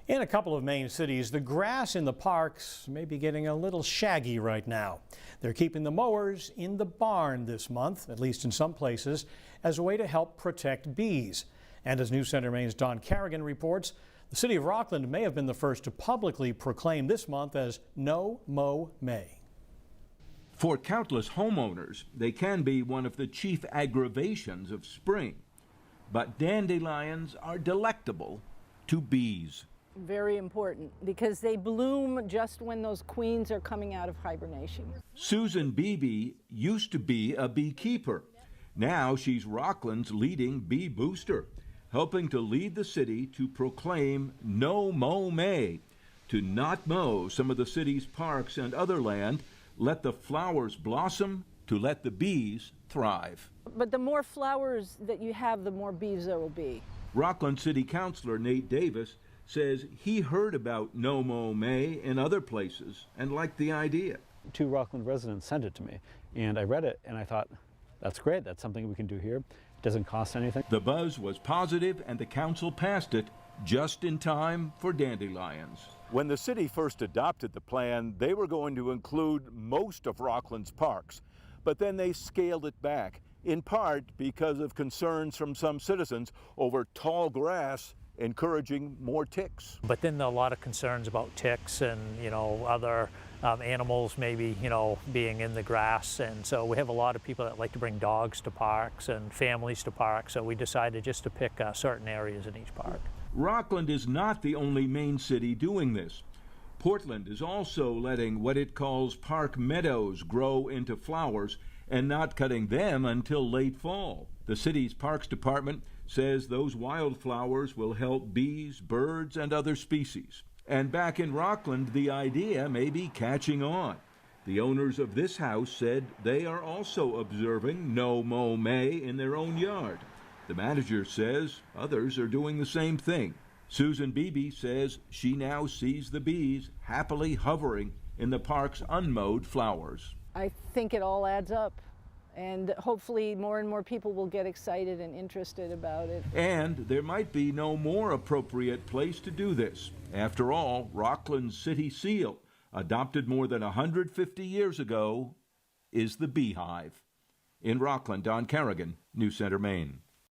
In a couple of Maine cities, the grass in the parks may be getting a little shaggy right now. They're keeping the mowers in the barn this month, at least in some places, as a way to help protect bees. And as News Center Maine's Don Carrigan reports, the city of Rockland may have been the first to publicly proclaim this month as No Mow May. For countless homeowners, they can be one of the chief aggravations of spring. But dandelions are delectable to bees. Very important because they bloom just when those queens are coming out of hibernation. Susan Beebe used to be a beekeeper. Now she's Rockland's leading bee booster, helping to lead the city to proclaim No Mow May, to not mow some of the city's parks and other land, let the flowers blossom, to let the bees thrive. But the more flowers that you have, the more bees there will be. Rockland City Councilor Nate Davis says he heard about No Mow May in other places and liked the idea. 2 Rockland residents sent it to me, and I read it and I thought, that's great, that's something we can do here. It doesn't cost anything. The buzz was positive and the council passed it just in time for dandelions. When the city first adopted the plan, they were going to include most of Rockland's parks, but then they scaled it back, in part because of concerns from some citizens over tall grass encouraging more ticks. But then a lot of concerns about ticks and, other animals maybe, being in the grass. And so we have a lot of people that like to bring dogs to parks and families to parks. So we decided just to pick certain areas in each park. Rockland is not the only Maine city doing this. Portland is also letting what it calls park meadows grow into flowers and not cutting them until late fall. The city's Parks Department says those wildflowers will help bees, birds, and other species. And back in Rockland, the idea may be catching on. The owners of this house said they are also observing No Mow May in their own yard. The manager says others are doing the same thing. Susan Beebe says she now sees the bees happily hovering in the park's unmowed flowers. I think it all adds up. And hopefully more and more people will get excited and interested about it. And there might be no more appropriate place to do this. After all, Rockland's city seal, adopted more than 150 years ago, is the beehive. In Rockland, Don Carrigan, News Center, Maine.